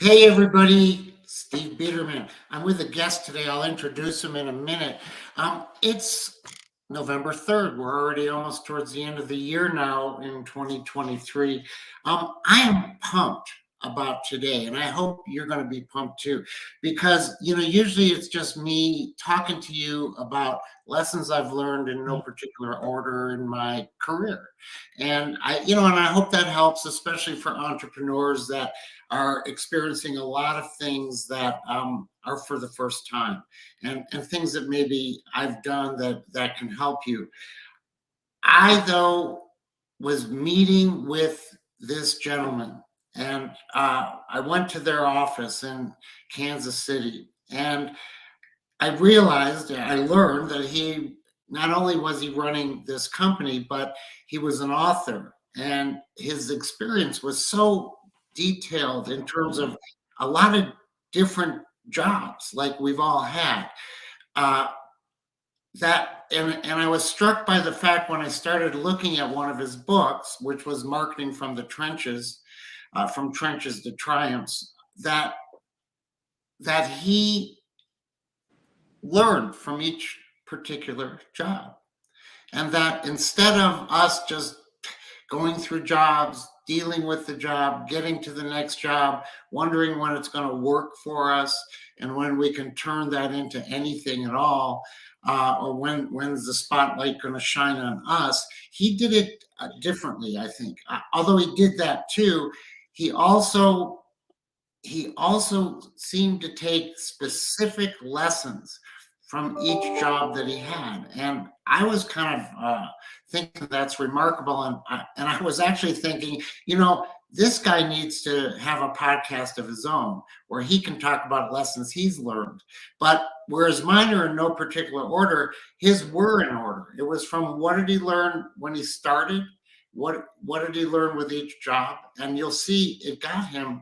Hey everybody, Steve Biederman. I'm with a guest today. I'll introduce him in a minute. It's November 3rd. We're already almost towards the end of the year now in 2023. I am pumped about today, and I hope you're going to be pumped too, because usually it's just me talking to you about lessons I've learned in no particular order in my career. And I hope that helps, especially for entrepreneurs that are experiencing a lot of things that are for the first time, and things that maybe I've done that can help you. I, though, was meeting with this gentleman, and I went to their office in Kansas City, and I learned that he not only was he running this company, but he was an author, and his experience was so detailed in terms of a lot of different jobs like we've all had. And I was struck by the fact when I started looking at one of his books, which was Marketing from the Trenches, from Trenches to Triumphs, that he learned from each particular job. And that instead of us just going through jobs, dealing with the job, getting to the next job, wondering when it's going to work for us and when we can turn that into anything at all, or when's the spotlight going to shine on us, he did it differently, I think. Although he did that too, he also seemed to take specific lessons from each job that he had. And I was kind of thinking that's remarkable. And I was actually thinking, this guy needs to have a podcast of his own where he can talk about lessons he's learned. But whereas mine are in no particular order, his were in order. It was from what did he learn when he started? What did he learn with each job? And you'll see it got him,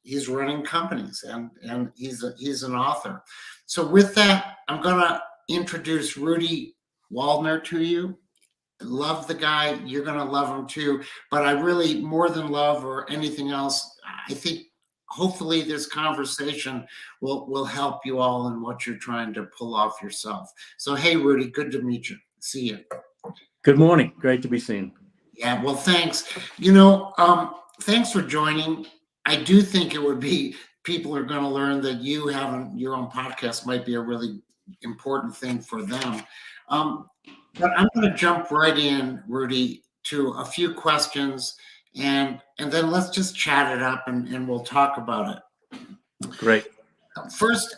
he's running companies and he's an author. So with that, I'm going to introduce Rudy Waldner to you. Love the guy. You're going to love him too. But I really, more than love or anything else, I think hopefully this conversation will help you all in what you're trying to pull off yourself. So, hey, Rudy, good to meet you. See you. Good morning. Great to be seen. Yeah, well, thanks. Thanks for joining. I do think it would be, people are going to learn that you having your own podcast might be a really important thing for them. But I'm going to jump right in, Rudy, to a few questions, and then let's just chat it up and we'll talk about it. Great. First,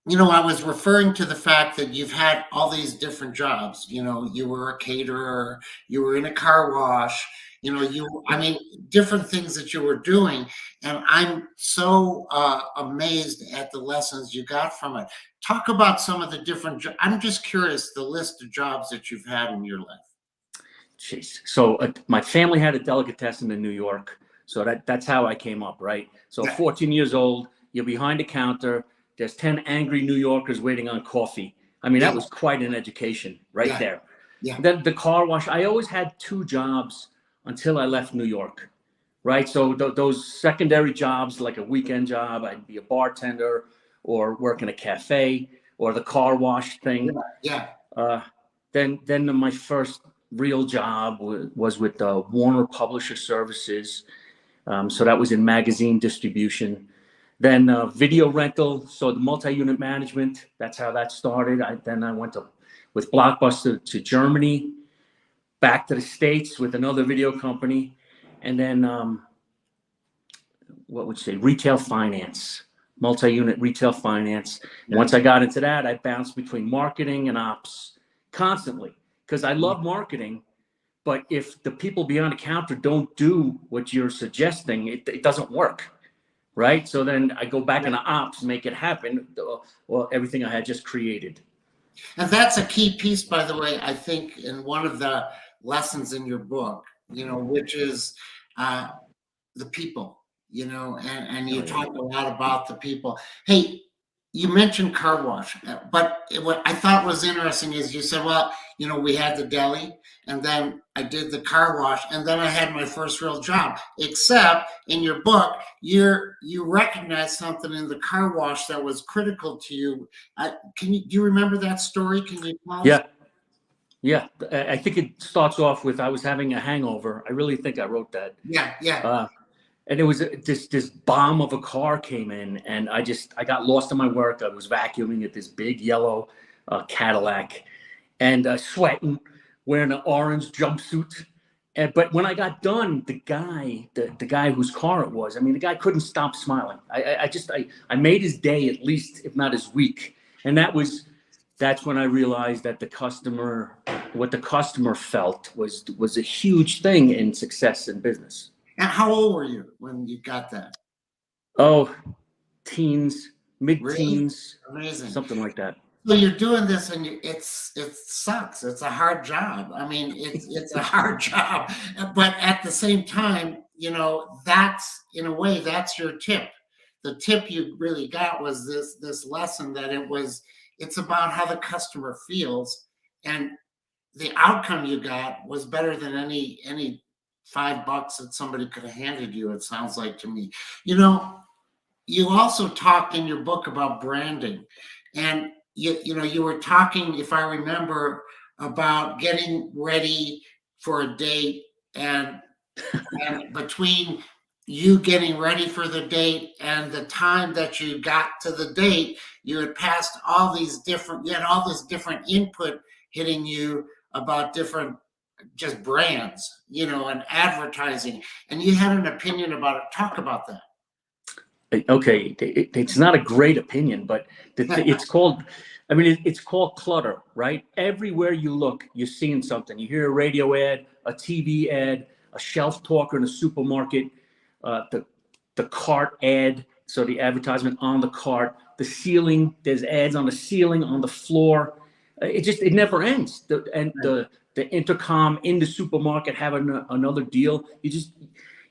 I was referring to the fact that you've had all these different jobs. You were a caterer, you were in a car wash, different things that you were doing. And I'm so amazed at the lessons you got from it. Talk about some of the different, I'm just curious, the list of jobs that you've had in your life. Jeez. So my family had a delicatessen in New York. So that's how I came up, right? So 14 years old, you're behind a counter. There's 10 angry New Yorkers waiting on coffee. I mean, that was quite an education right there. Yeah. Then the car wash, I always had two jobs until I left New York, right? So those secondary jobs, like a weekend job, I'd be a bartender or work in a cafe or the car wash thing. Yeah. Then my first real job was with Warner Publisher Services. So that was in magazine distribution. Then video rental, so the multi-unit management, that's how that started. Then I went with Blockbuster to Germany, back to the States with another video company, and then retail finance, multi-unit retail finance. Yeah. Once I got into that, I bounced between marketing and ops constantly because I love marketing, but if the people behind the counter don't do what you're suggesting, it doesn't work. Right. So then I go back into ops, make it happen, or everything I had just created. And that's a key piece, by the way, I think, in one of the lessons in your book, which is the people, and you talk a lot about the people. Hey, you mentioned car wash, but what I thought was interesting is you said, well, we had the deli, and then I did the car wash, and then I had my first real job. Except in your book, you recognized something in the car wash that was critical to you. Do you remember that story? Can you tell us? Yeah. Yeah, I think it starts off with I was having a hangover. I really think I wrote that. Yeah. And it was this bomb of a car came in, and I got lost in my work. I was vacuuming at this big yellow Cadillac, and sweating, wearing an orange jumpsuit. But when I got done, the guy whose car it was, I mean, the guy couldn't stop smiling. I made his day, at least, if not his week, and that's when I realized that what the customer felt was a huge thing in success in business. And how old were you when you got that? Oh, teens, mid-teens, really? Amazing. Something like that. So you're doing this, and it sucks. It's a hard job. I mean, it's a hard job, but at the same time, that's, in a way, that's your tip. The tip you really got was this lesson that it's about how the customer feels, and the outcome you got was better than any $5 that somebody could have handed you, it sounds like to me. You also talked in your book about branding, and you were talking, if I remember, about getting ready for a date, and between you getting ready for the date and the time that you got to the date, you had passed you had all this different input hitting you about different just brands, and advertising, and you had an opinion about it. Talk about that. Okay, it's not a great opinion, but it's called clutter, right? Everywhere you look, you're seeing something. You hear a radio ad, a TV ad, a shelf talker in a supermarket, the cart ad, so the advertisement on the cart, the ceiling, there's ads on the ceiling, on the floor. It never ends. The intercom in the supermarket having another deal.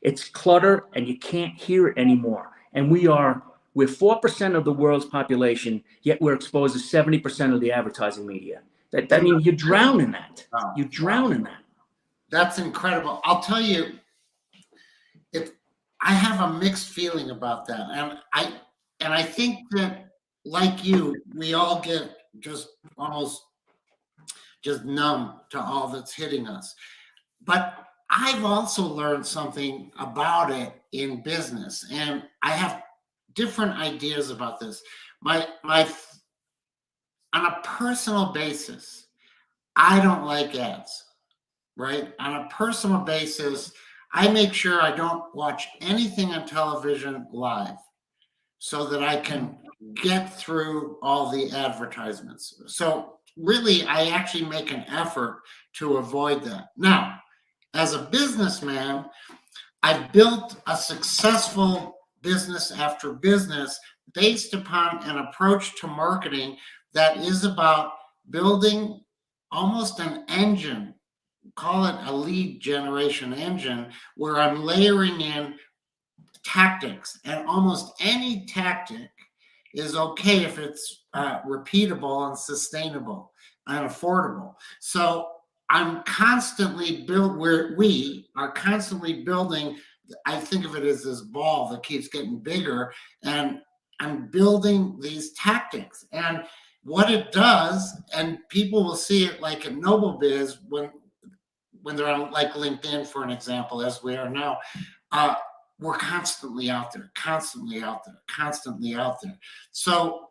It's clutter, and you can't hear it anymore. And we're 4% of the world's population, yet we're exposed to 70% of the advertising media. I mean, you drown in that. You drown in that. That's incredible. I'll tell you, I have a mixed feeling about that, and I think that, like you, we all get just almost just numb to all that's hitting us. But I've also learned something about it in business, and I have different ideas about this. On a personal basis, I don't like ads, right? On a personal basis, I make sure I don't watch anything on television live so that I can get through all the advertisements. So really, I actually make an effort to avoid that. Now, as a businessman, I've built a successful business after business based upon an approach to marketing that is about building almost an engine, call it a lead generation engine, where I'm layering in tactics, and almost any tactic is okay if it's repeatable and sustainable and affordable. So we are constantly building. I think of it as this ball that keeps getting bigger, and I'm building these tactics. And what it does, and people will see it like in NobleBiz when they're on, like, LinkedIn, for an example, as we are now, we're constantly out there. So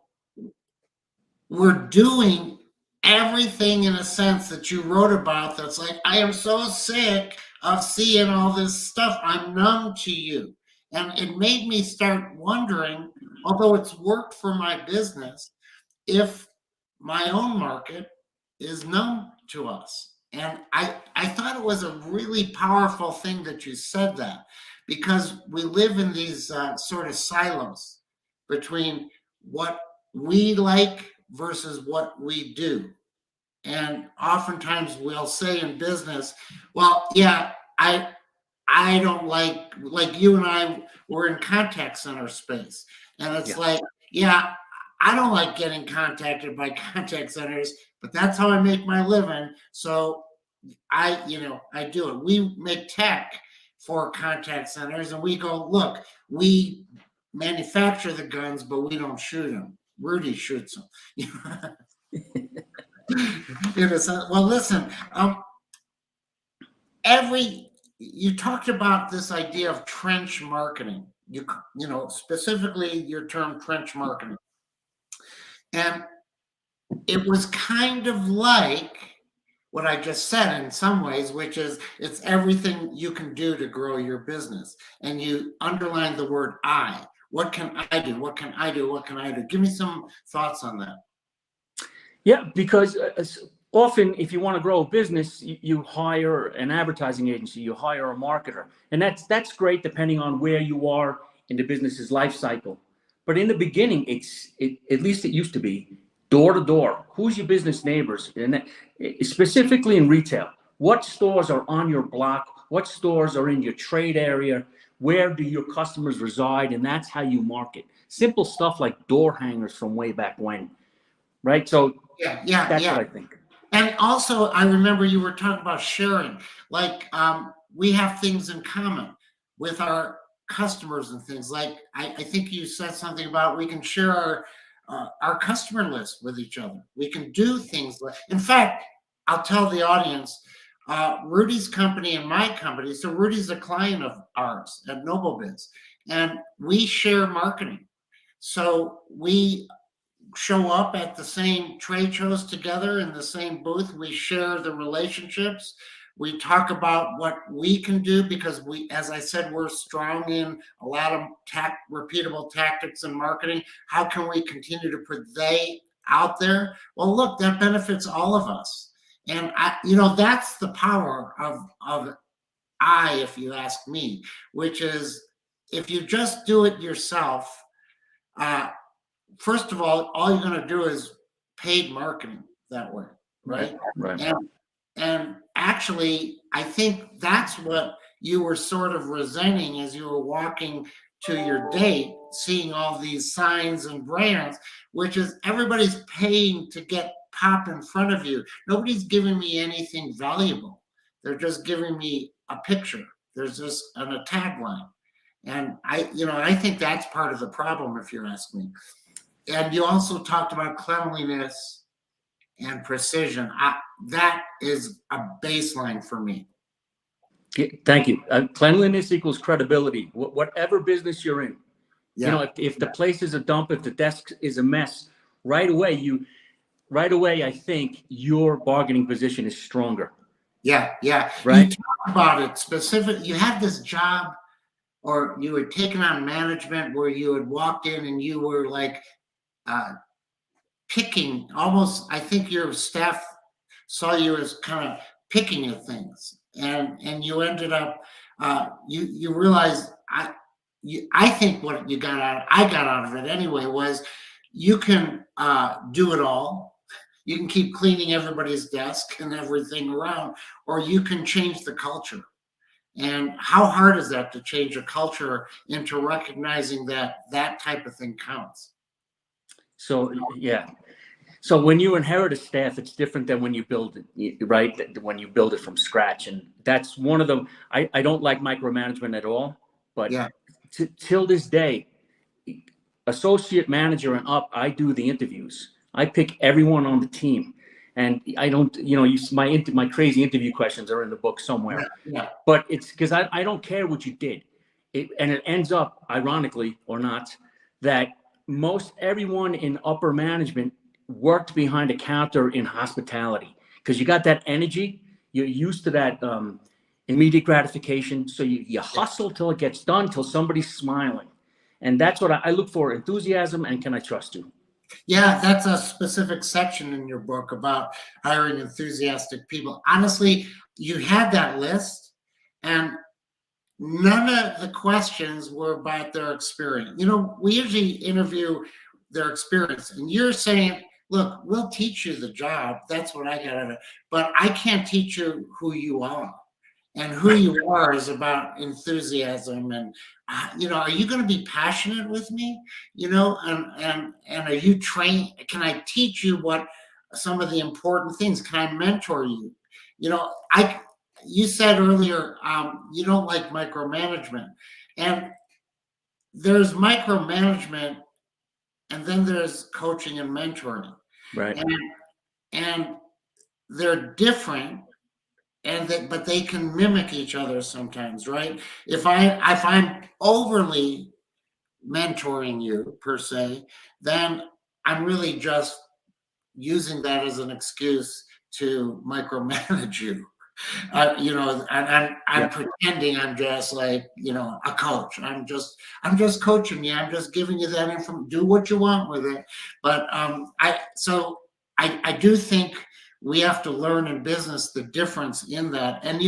we're doing everything, in a sense, that you wrote about. That's like, I am so sick of seeing all this stuff. I'm numb to you. And it made me start wondering, although it's worked for my business, if my own market is numb to us. And I thought it was a really powerful thing that you said that, because we live in these sort of silos between what we like versus what we do. And oftentimes we'll say in business, well, yeah, I don't like you and I were in contact center space. And it's like, yeah, I don't like getting contacted by contact centers, but that's how I make my living. So I do it. We make tech for contact centers, and we go, look, we manufacture the guns, but we don't shoot them. Rudy shoots them. Well, listen, you talked about this idea of trench marketing. You know, specifically your term trench marketing, and it was kind of like what I just said in some ways, which is it's everything you can do to grow your business. And you underline the word I. What can I do? What can I do? What can I do? Give me some thoughts on that. Yeah, because often if you want to grow a business, you hire an advertising agency, you hire a marketer. And that's great depending on where you are in the business's life cycle. But in the beginning, at least it used to be, door to door. Who's your business neighbors? And specifically in retail, what stores are on your block? What stores are in your trade area? Where do your customers reside? And that's how you market. Simple stuff like door hangers from way back when, right? So that's what I think. And also, I remember you were talking about sharing. Like we have things in common with our customers and things. Like I think you said something about we can share our customer list with each other. We can do things like, in fact, I'll tell the audience, Rudy's company and my company, so Rudy's a client of ours at NobleBiz, and we share marketing. So we show up at the same trade shows together in the same booth. We share the relationships. We talk about what we can do because we, as I said, we're strong in a lot of repeatable tactics in marketing. How can we continue to put they out there? Well, look, that benefits all of us. And that's the power of I, if you ask me, which is if you just do it yourself, first of all you're going to do is paid marketing that way, right? Right. And actually, I think that's what you were sort of resenting as you were walking to your date, seeing all these signs and brands, which is everybody's paying to get pop in front of you. Nobody's giving me anything valuable. They're just giving me a picture. There's just a tagline. And I think that's part of the problem, if you're asking me. And you also talked about cleanliness and precision. That is a baseline for me. Thank you. Cleanliness equals credibility. Whatever business you're in, if the place is a dump, if the desk is a mess, right away, I think your bargaining position is stronger. Yeah. Right. You talk about it specific. You had this job, or you had taken on management where you had walked in and you were like picking almost. I think your staff saw you as kind of picking at things, and you ended up you realized I think what I got out of it anyway was you can do it all. You can keep cleaning everybody's desk and everything around, or you can change the culture. And how hard is that to change a culture into recognizing that type of thing counts? So So when you inherit a staff, it's different than when you build it, right? When you build it from scratch. And that's one of the, I don't like micromanagement at all, but till this day, associate manager and up, I do the interviews. I pick everyone on the team. And I don't, my crazy interview questions are in the book somewhere. Yeah. But it's because I don't care what you did. And it ends up, ironically or not, that most everyone in upper management worked behind a counter in hospitality because you got that energy. You're used to that immediate gratification. So you hustle till it gets done, till somebody's smiling. And that's what I look for: enthusiasm and can I trust you? Yeah, that's a specific section in your book about hiring enthusiastic people. Honestly, you had that list, and none of the questions were about their experience. We usually interview their experience, and you're saying, look, we'll teach you the job. That's what I got out of it. But I can't teach you who you are. and who you are is about enthusiasm. And are you going to be passionate with me? And are you trained? Can I teach you what some of the important things? Can I mentor you? You said earlier you don't like micromanagement, and there's micromanagement, and then there's coaching and mentoring, Right. And they're different, but they can mimic each other sometimes, right? If I'm overly mentoring you per se, then I'm really just using that as an excuse to micromanage you. And I'm pretending I'm just like, a coach. I'm just coaching you. I'm just giving you that information. Do what you want with it. But I do think we have to learn in business the difference in that. And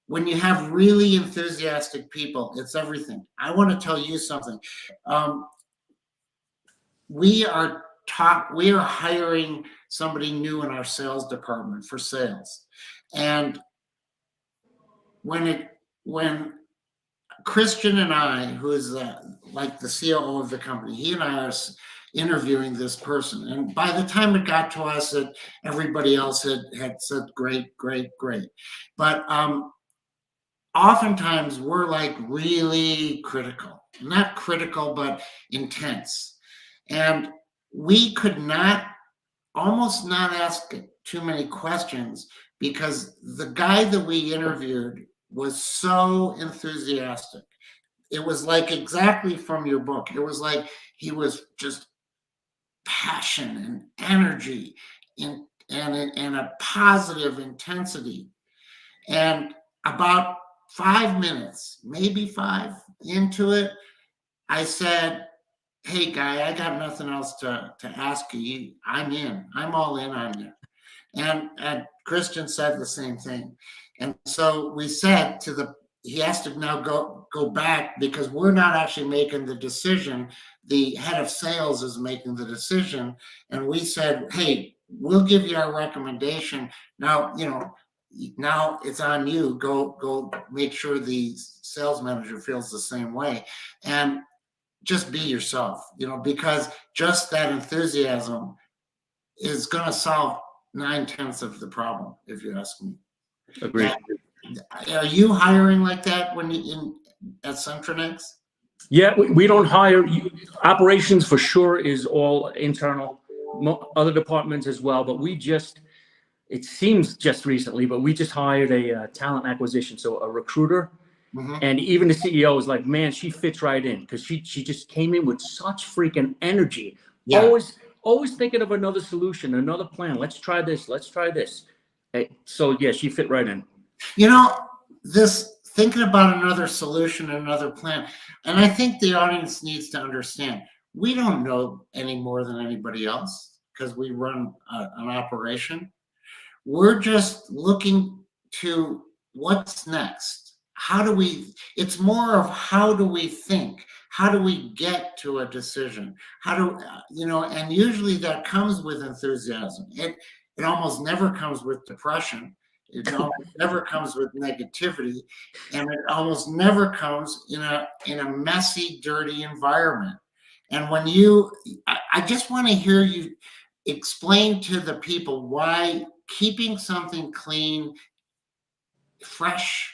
when you have really enthusiastic people, it's everything. I want to tell you something. We are hiring somebody new in our sales department for sales. And when Christian and I, who is like the COO of the company, he and I are interviewing this person. And by the time it got to us, everybody else had said, great, great, great. But oftentimes we're like really critical, not critical, but intense. And we could almost not ask too many questions, because the guy that we interviewed was so enthusiastic. It was like exactly from your book. It was like he was just passion and energy and a positive intensity. And about 5 minutes, maybe 5 into it, I said, hey, guy, I got nothing else to ask you. I'm in. I'm all in on you. And Christian said the same thing. And so we said he has to now go back, because we're not actually making the decision. The head of sales is making the decision. And we said, hey, we'll give you our recommendation. Now, now it's on you. Go make sure the sales manager feels the same way. And just be yourself, because just that enthusiasm is going to solve 9/10 of the problem, if you ask me. Agreed. Are you hiring like that at Centronex? Yeah, we don't hire. Operations for sure is all internal. Other departments as well, but it seems just recently, but we just hired a talent acquisition, so a recruiter. Mm-hmm. And even the CEO is like, man, she fits right in, because she just came in with such freaking energy. Yeah. Always thinking of another solution, another plan. Let's try this. Let's try this. So yeah, she fit right in. This thinking about another solution, another plan. And I think the audience needs to understand, we don't know any more than anybody else, because we run an operation. We're just looking to what's next. It's more of how do we think? How do we get to a decision? And usually that comes with enthusiasm. It almost never comes with depression. It almost never comes with negativity. And it almost never comes in a messy, dirty environment. And I just want to hear you explain to the people why keeping something clean, fresh,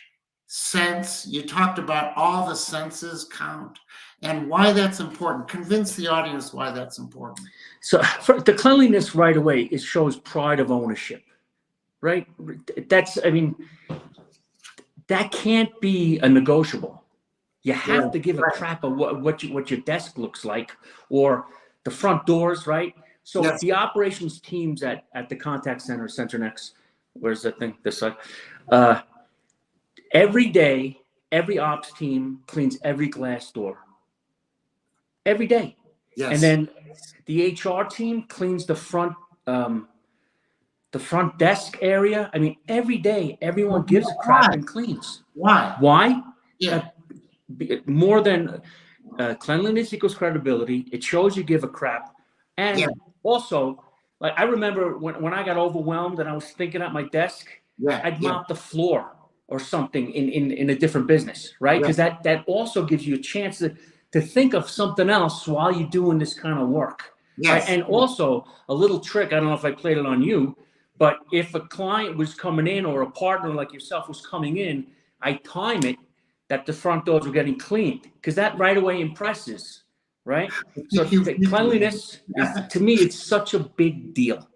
sense. You talked about all the senses count, and why that's important. Convince the audience why that's important. So for the cleanliness right away, it shows pride of ownership, right? That can't be a negotiable. You have to give a crap of what your desk looks like, or the front doors, right? So the operations teams at the contact center, Centronex, where's that thing? This side. Every day, every ops team cleans every glass door. Every day. Yes. And then the HR team cleans the front desk area. Every day, everyone gives a crap and cleans. Why? Why? Yeah. More than cleanliness equals credibility. It shows you give a crap. And also, like, I remember when I got overwhelmed and I was thinking at my desk, I'd mop the floor. or something in a different business, right? Because that also gives you a chance to think of something else while you're doing this kind of work. Yes. Right? And also a little trick, I don't know if I played it on you, but if a client was coming in or a partner like yourself was coming in, I time it that the front doors were getting cleaned, because that right away impresses, right? So cleanliness is, to me, it's such a big deal.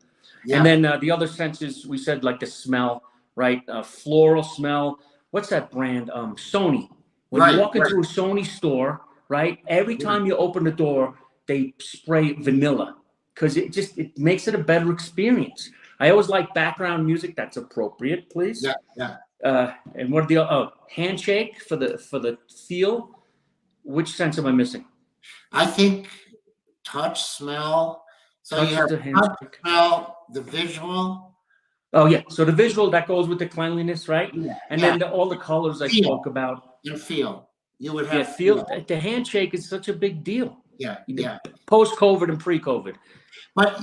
Yeah. And then the other senses, we said, like the smell, right? Floral smell. What's that brand? Sony. When you walk into a Sony store, right? Every time you open the door, they spray vanilla, because it makes it a better experience. I always like background music that's appropriate, please. Yeah. And what are the handshake for the feel? Which sense am I missing? I think touch, smell. So touch, you have touch, smell, the visual. Oh yeah, so the visual that goes with the cleanliness, right? Yeah. And then all the colors I spoke about. And feel. You would have feel. The handshake is such a big deal. Yeah. Post-COVID and pre-COVID. But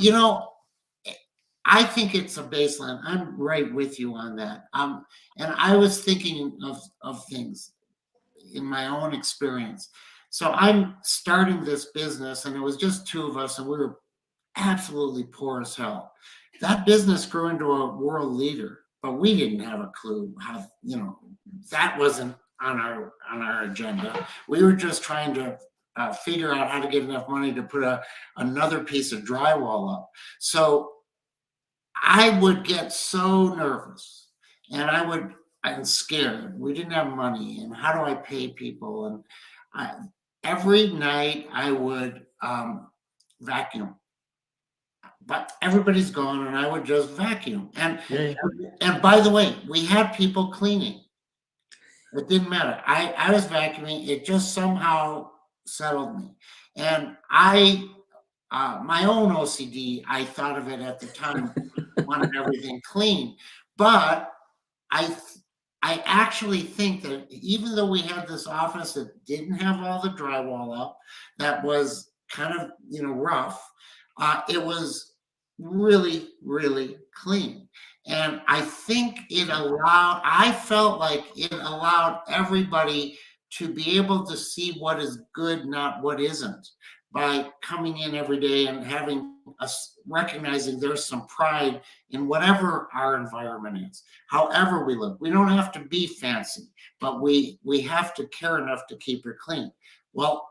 I think it's a baseline. I'm right with you on that. And I was thinking of things in my own experience. So I'm starting this business, and it was just two of us, and we were absolutely poor as hell. That business grew into a world leader, but we didn't have a clue how, that wasn't on our agenda. We were just trying to figure out how to get enough money to put another piece of drywall up. So I would get so nervous, and I'm scared. We didn't have money, and how do I pay people? And every night I would vacuum, but everybody's gone, and I would just vacuum. And by the way, we had people cleaning. It didn't matter. I was vacuuming. It just somehow settled me. And my own OCD, I thought of it at the time, wanted everything clean. But I actually think that even though we had this office that didn't have all the drywall up, that was kind of, rough, it was really, really clean. And I think I felt like it allowed everybody to be able to see what is good, not what isn't, by coming in every day and having us recognizing there's some pride in whatever our environment is, however we live. We don't have to be fancy, but we have to care enough to keep it clean. Well,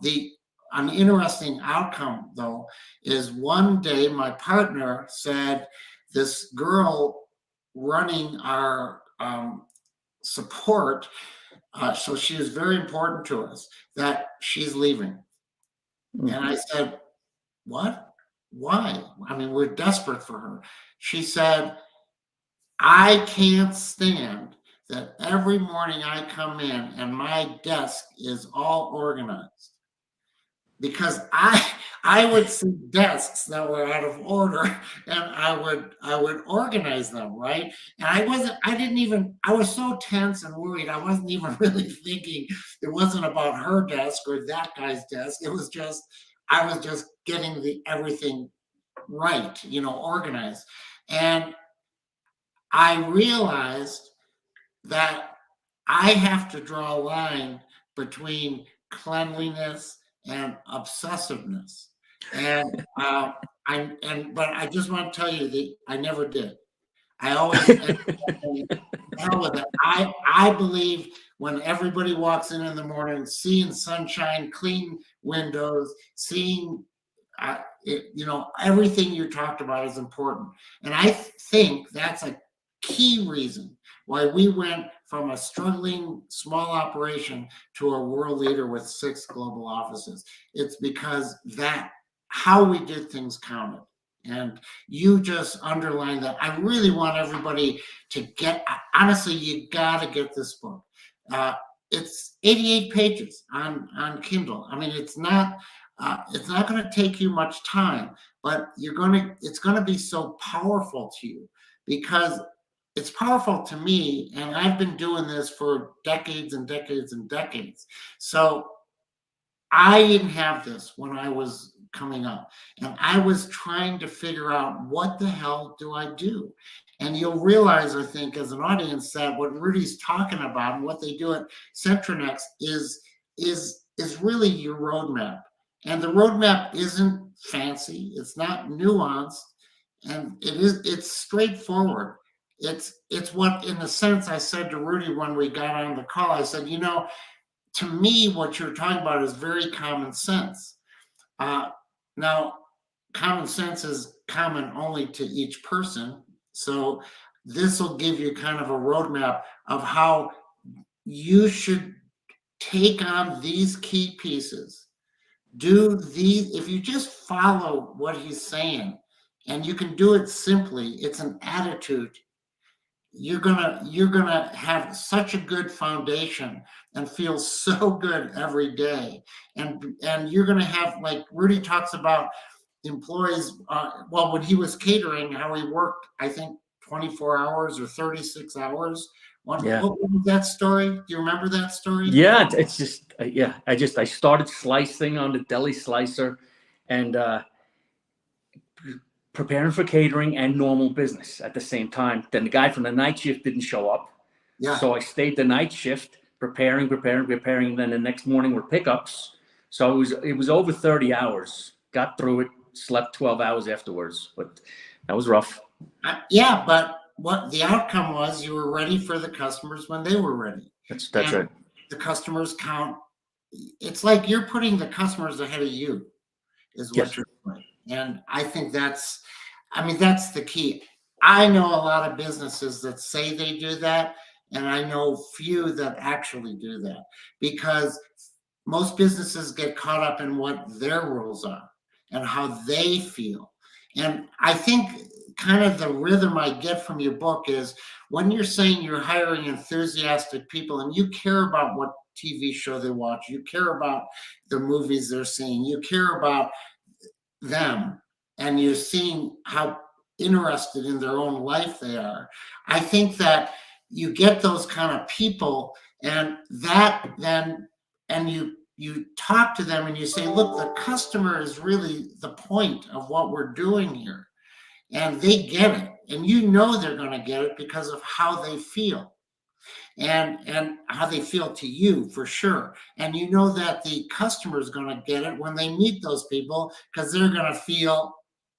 an interesting outcome, though, is one day my partner said, this girl running our support, so she is very important to us, that she's leaving. And I said, what? Why? I mean, we're desperate for her. She said, I can't stand that every morning I come in and my desk is all organized. Because I would see desks that were out of order, and I would organize them, right? And I was so tense and worried, I wasn't even really thinking. It wasn't about her desk or that guy's desk. It was just, I was just getting everything right, organized. And I realized that I have to draw a line between cleanliness and obsessiveness. And but I just want to tell you that I never did. I always hell with it. I believe when everybody walks in the morning, seeing sunshine, clean windows, seeing everything you talked about is important. And I think that's a key reason why we went from a struggling small operation to a world leader with 6 global offices. It's because how we did things counted. And you just underlined that. I really want everybody to honestly, you got to get this book. It's 88 pages on Kindle. I mean, it's not going to take you much time, but it's going to be so powerful to you, because it's powerful to me, and I've been doing this for decades and decades and decades. So I didn't have this when I was coming up. And I was trying to figure out, what the hell do I do? And you'll realize, I think, as an audience, that what Rudy's talking about and what they do at CentroNext is really your roadmap. And the roadmap isn't fancy, it's not nuanced, and it's straightforward. It's what, in a sense, I said to Rudy when we got on the call. I said, to me, what you're talking about is very common sense. Now, common sense is common only to each person. So this will give you kind of a roadmap of how you should take on these key pieces. If you just follow what he's saying, and you can do it simply, it's an attitude. You're gonna have such a good foundation and feel so good every day, and you're gonna have, like Rudy talks about, employees. Well, when he was catering, how he worked, I think 24 hours or 36 hours. Yeah. What was that story? Do you remember that story? Yeah, it's just I started slicing on the deli slicer, and preparing for catering and normal business at the same time. Then the guy from the night shift didn't show up. Yeah. So I stayed the night shift preparing. Then the next morning were pickups. So it was over 30 hours. Got through it, slept 12 hours afterwards, but that was rough. Yeah, but what the outcome was, you were ready for the customers when they were ready. That's right. The customers count. It's like you're putting the customers ahead of you, is what you're doing. And I think that's the key. I know a lot of businesses that say they do that, and I know few that actually do that, because most businesses get caught up in what their rules are and how they feel. And I think kind of the rhythm I get from your book is, when you're saying you're hiring enthusiastic people and you care about what TV show they watch, you care about the movies they're seeing, you care about them, and you're seeing how interested in their own life they are. I think that you get those kind of people, and you talk to them and you say, look, the customer is really the point of what we're doing here. And they get it. And they're going to get it because of how they feel. And how they feel to you, for sure. And that the customer is going to get it when they meet those people, because they're going to feel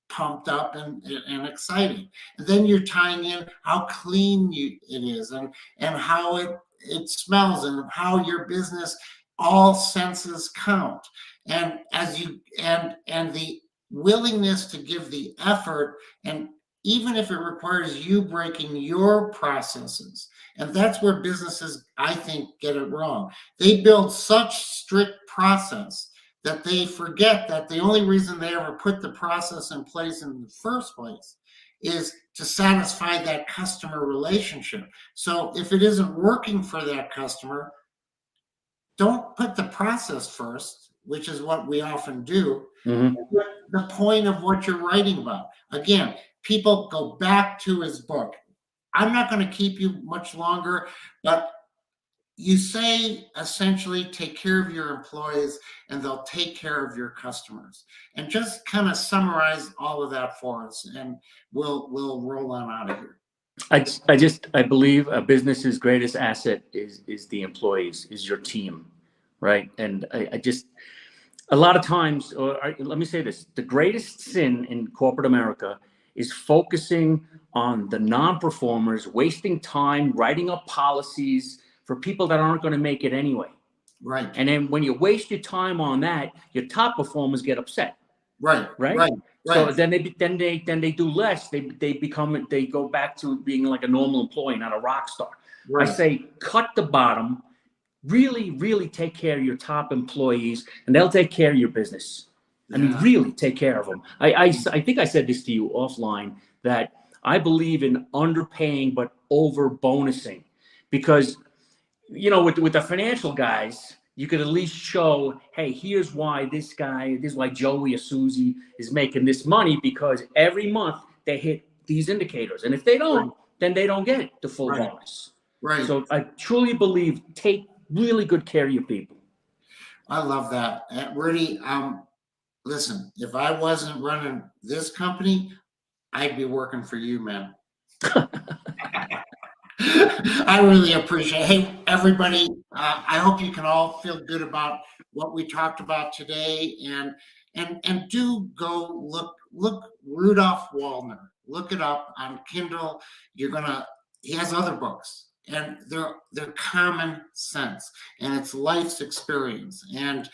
pumped up and excited. And then you're tying in how clean it is, and how it smells, and how your business, all senses count. And and the willingness to give the effort, and even if it requires you breaking your processes. And that's where businesses, I think, get it wrong. They build such strict process that they forget that the only reason they ever put the process in place in the first place is to satisfy that customer relationship. So if it isn't working for that customer, don't put the process first, which is what we often do. Mm-hmm. The point of what you're writing about. Again, people go back to his book. I'm not going to keep you much longer, but you say, essentially, take care of your employees and they'll take care of your customers. And just kind of summarize all of that for us, and we'll roll on out of here. I believe a business's greatest asset is the employees, is your team, right? And a lot of times, let me say this, the greatest sin in corporate America is focusing on the non-performers, wasting time writing up policies for people that aren't going to make it anyway. Right. And then when you waste your time on that, your top performers get upset. Right. So then they do less. They go back to being like a normal employee, not a rock star. Right. I say cut the bottom, really, really take care of your top employees, and they'll take care of your business. I mean, really take care of them. I think I said this to you offline, that I believe in underpaying but over bonusing, because with the financial guys, you could at least show, hey, here's why this is why Joey or Susie is making this money, because every month they hit these indicators. And if they don't, then they don't get the full bonus. Right. So I truly believe, take really good care of your people. I love that. Rudy, listen, if I wasn't running this company, I'd be working for you, man. I really appreciate it. Hey, everybody, I hope you can all feel good about what we talked about today, and do go look Rudolf Waldner. Look it up on Kindle. He has other books, and they're common sense, and it's life's experience. And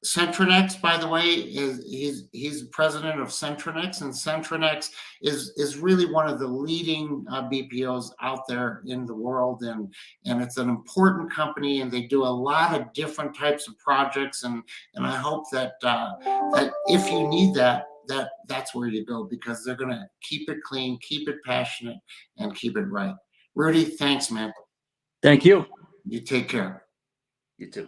CentroNex, by the way, he's president of CentroNex, and CentroNex is really one of the leading BPOs out there in the world, and it's an important company, and they do a lot of different types of projects, and I hope that that if you need that's where you go, because they're going to keep it clean, keep it passionate, and keep it right. Rudy, thanks, man. Thank you. You take care. You too.